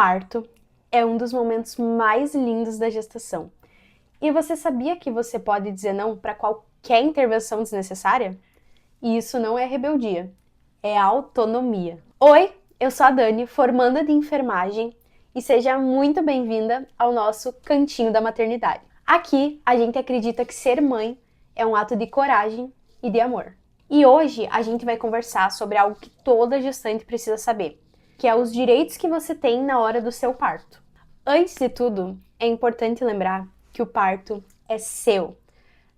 parto é um dos momentos mais lindos da gestação. E você sabia que você pode dizer não para qualquer intervenção desnecessária? E isso não é rebeldia, é autonomia. Oi, eu sou a Dani, formanda de enfermagem, e seja muito bem-vinda ao nosso Cantinho da Maternidade. Aqui a gente acredita que ser mãe é um ato de coragem e de amor. E hoje a gente vai conversar sobre algo que toda gestante precisa saber, que é os direitos que você tem na hora do seu parto. Antes de tudo, é importante lembrar que o parto é seu.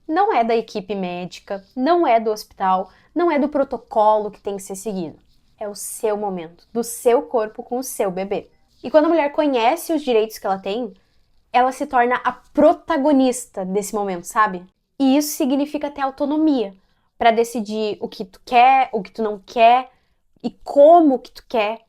Não é da equipe médica, não é do hospital, não é do protocolo que tem que ser seguido. É o seu momento, do seu corpo com o seu bebê. E quando a mulher conhece os direitos que ela se torna a protagonista desse momento, sabe? E isso significa ter autonomia para decidir o que tu quer, o que tu não quer e como que tu quer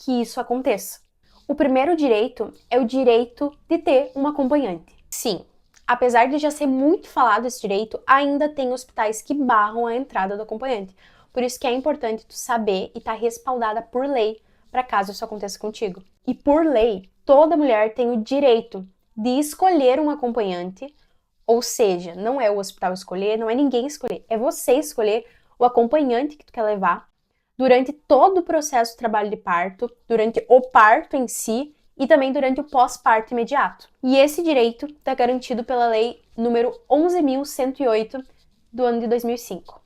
que isso aconteça. O primeiro direito é o direito de ter um acompanhante. Sim, apesar de já ser muito falado esse direito, ainda tem hospitais que barram a entrada do acompanhante. Por isso que é importante tu saber e estar respaldada por lei para caso isso aconteça contigo. E por lei, toda mulher tem o direito de escolher um acompanhante, ou seja, não é o hospital escolher, não é ninguém escolher, é você escolher o acompanhante que tu quer levar durante todo o processo de trabalho de parto, durante o parto em si e também durante o pós-parto imediato. E esse direito está garantido pela lei número 11.108 do ano de 2005.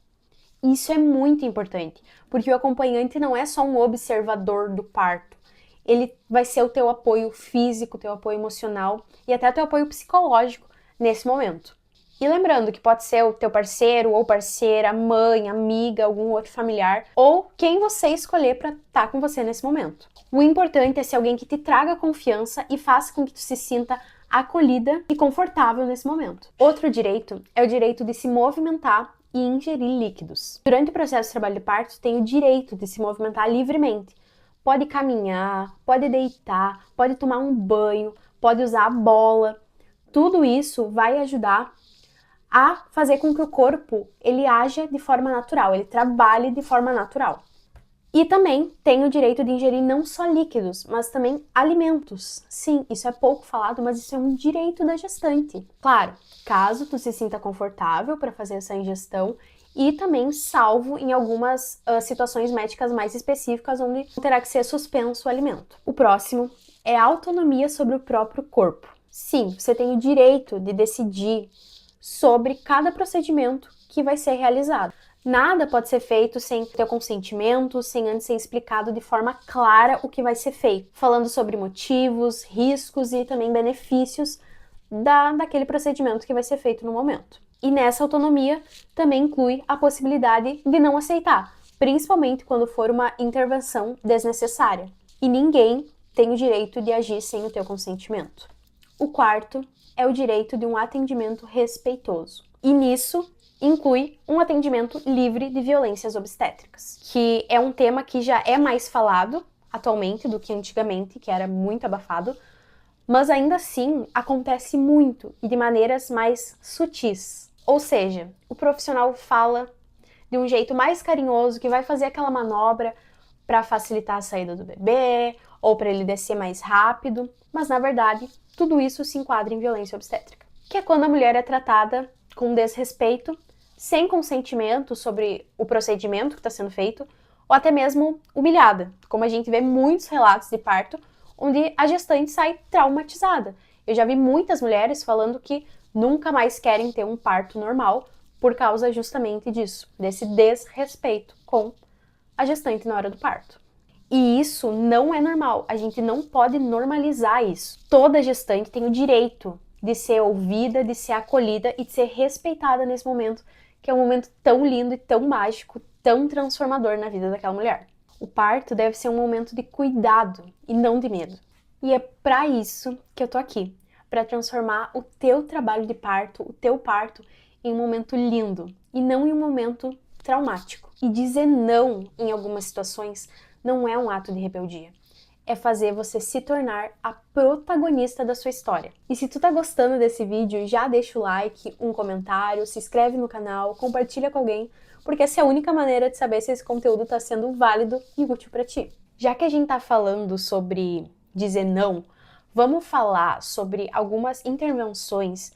Isso é muito importante, porque o acompanhante não é só um observador do parto. Ele vai ser o teu apoio físico, teu apoio emocional e até teu apoio psicológico nesse momento. E lembrando que pode ser o teu parceiro ou parceira, mãe, amiga, algum outro familiar, ou quem você escolher para estar com você nesse momento. O importante é ser alguém que te traga confiança e faça com que tu se sinta acolhida e confortável nesse momento. Outro direito é o direito de se movimentar e ingerir líquidos. Durante o processo de trabalho de parto, tem o direito de se movimentar livremente. Pode caminhar, pode deitar, pode tomar um banho, pode usar a bola. Tudo isso vai ajudar a fazer com que o corpo ele haja de forma natural, ele trabalhe de forma natural. E também tem o direito de ingerir não só líquidos, mas também alimentos. Sim, isso é pouco falado, mas isso é um direito da gestante. Claro, caso tu se sinta confortável para fazer essa ingestão e também salvo em algumas situações médicas mais específicas onde terá que ser suspenso o alimento. O próximo é a autonomia sobre o próprio corpo. Sim, você tem o direito de decidir sobre cada procedimento que vai ser realizado. Nada pode ser feito sem teu consentimento, sem antes ser explicado de forma clara o que vai ser feito, falando sobre motivos, riscos e também benefícios daquele procedimento que vai ser feito no momento. E nessa autonomia também inclui a possibilidade de não aceitar, principalmente quando for uma intervenção desnecessária. E ninguém tem o direito de agir sem o teu consentimento. O quarto é o direito de um atendimento respeitoso. E nisso inclui um atendimento livre de violências obstétricas, que é um tema que já é mais falado atualmente do que antigamente, que era muito abafado, mas ainda assim acontece muito e de maneiras mais sutis. Ou seja, o profissional fala de um jeito mais carinhoso, que vai fazer aquela manobra para facilitar a saída do bebê ou para ele descer mais rápido, mas na verdade tudo isso se enquadra em violência obstétrica, que é quando a mulher é tratada com desrespeito, sem consentimento sobre o procedimento que está sendo feito, ou até mesmo humilhada, como a gente vê muitos relatos de parto onde a gestante sai traumatizada. Eu já vi muitas mulheres falando que nunca mais querem ter um parto normal por causa justamente disso, desse desrespeito com a gestante na hora do parto. E isso não é normal, a gente não pode normalizar isso. Toda gestante tem o direito de ser ouvida, de ser acolhida e de ser respeitada nesse momento, que é um momento tão lindo e tão mágico, tão transformador na vida daquela mulher. O parto deve ser um momento de cuidado e não de medo. E é para isso que eu tô aqui, para transformar o teu trabalho de parto, o teu parto, em um momento lindo e não em um momento traumático. E dizer não em algumas situações não é um ato de rebeldia. É fazer você se tornar a protagonista da sua história. E se tu tá gostando desse vídeo, já deixa o like, um comentário, se inscreve no canal, compartilha com alguém, porque essa é a única maneira de saber se esse conteúdo tá sendo válido e útil para ti. Já que a gente tá falando sobre dizer não, vamos falar sobre algumas intervenções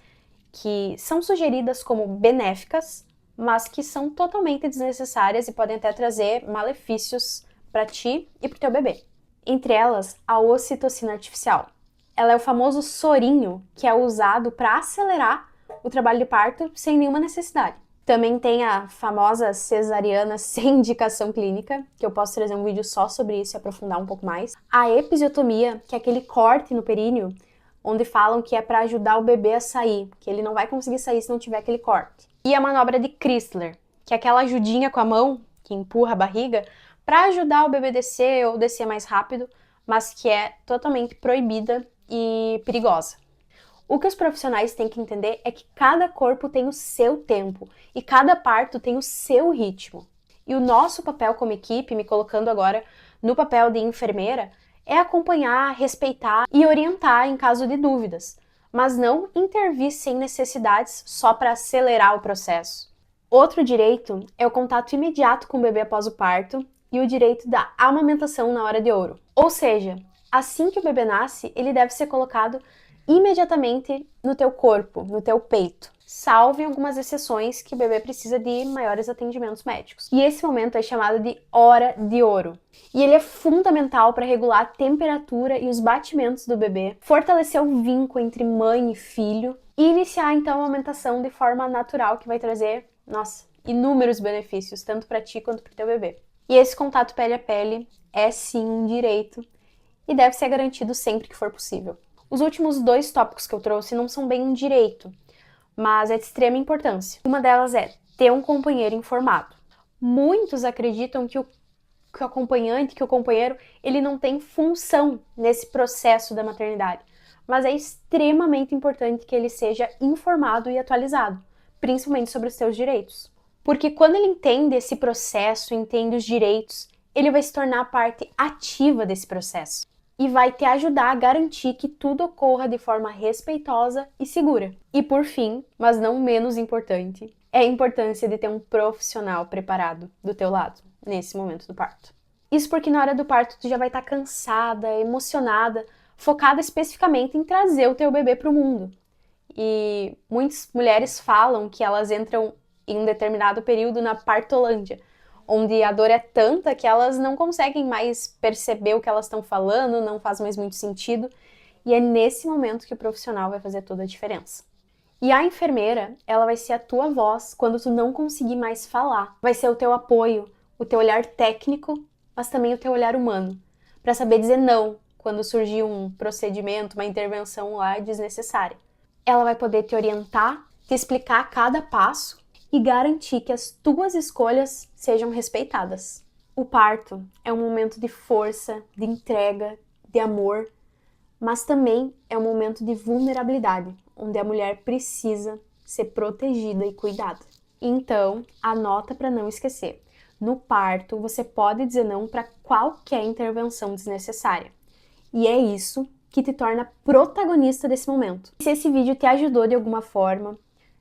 que são sugeridas como benéficas, mas que são totalmente desnecessárias e podem até trazer malefícios para ti e para o teu bebê. Entre elas, a ocitocina artificial. Ela é o famoso sorinho que é usado para acelerar o trabalho de parto sem nenhuma necessidade. Também tem a famosa cesariana sem indicação clínica, que eu posso trazer um vídeo só sobre isso e aprofundar um pouco mais. A episiotomia, que é aquele corte no períneo, onde falam que é para ajudar o bebê a sair, que ele não vai conseguir sair se não tiver aquele corte. E a manobra de Chrysler, que é aquela ajudinha com a mão, que empurra a barriga, para ajudar o bebê a descer ou descer mais rápido, mas que é totalmente proibida e perigosa. O que os profissionais têm que entender é que cada corpo tem o seu tempo e cada parto tem o seu ritmo. E o nosso papel como equipe, me colocando agora no papel de enfermeira, é acompanhar, respeitar e orientar em caso de dúvidas, mas não intervir sem necessidades só para acelerar o processo. Outro direito é o contato imediato com o bebê após o parto e o direito da amamentação na hora de ouro. Ou seja, assim que o bebê nasce, ele deve ser colocado imediatamente no teu corpo, no teu peito, salvo em algumas exceções que o bebê precisa de maiores atendimentos médicos. E esse momento é chamado de hora de ouro. E ele é fundamental para regular a temperatura e os batimentos do bebê, fortalecer o vínculo entre mãe e filho e iniciar então a amamentação de forma natural, que vai trazer, inúmeros benefícios, tanto para ti quanto para o teu bebê. E esse contato pele a pele é sim um direito e deve ser garantido sempre que for possível. Os últimos 2 tópicos que eu trouxe não são bem um direito, mas é de extrema importância. Uma delas é ter um companheiro informado. Muitos acreditam que o acompanhante, que o companheiro, ele não tem função nesse processo da maternidade, mas é extremamente importante que ele seja informado e atualizado, principalmente sobre os seus direitos. Porque quando ele entende esse processo, entende os direitos, ele vai se tornar parte ativa desse processo e vai te ajudar a garantir que tudo ocorra de forma respeitosa e segura. E por fim, mas não menos importante, é a importância de ter um profissional preparado do teu lado nesse momento do parto. Isso porque na hora do parto tu já vai estar cansada, emocionada, focada especificamente em trazer o teu bebê para o mundo. E muitas mulheres falam que elas entram em um determinado período na partolândia, onde a dor é tanta que elas não conseguem mais perceber o que elas estão falando, não faz mais muito sentido, e é nesse momento que o profissional vai fazer toda a diferença. E a enfermeira, ela vai ser a tua voz quando tu não conseguir mais falar. Vai ser o teu apoio, o teu olhar técnico, mas também o teu olhar humano, para saber dizer não quando surgir um procedimento, uma intervenção lá desnecessária. Ela vai poder te orientar, te explicar cada passo e garantir que as tuas escolhas sejam respeitadas. O parto é um momento de força, de entrega, de amor, mas também é um momento de vulnerabilidade, onde a mulher precisa ser protegida e cuidada. Então, anota para não esquecer. No parto, você pode dizer não para qualquer intervenção desnecessária. E é isso que te torna protagonista desse momento. Se esse vídeo te ajudou de alguma forma,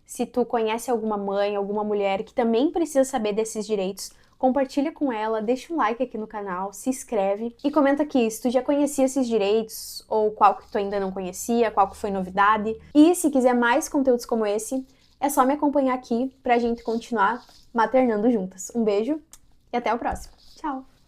se tu conhece alguma mãe, alguma mulher que também precisa saber desses direitos, compartilha com ela, deixa um like aqui no canal, se inscreve e comenta aqui se tu já conhecia esses direitos ou qual que tu ainda não conhecia, qual que foi novidade. E se quiser mais conteúdos como esse, é só me acompanhar aqui pra gente continuar maternando juntas. Um beijo e até o próximo. Tchau!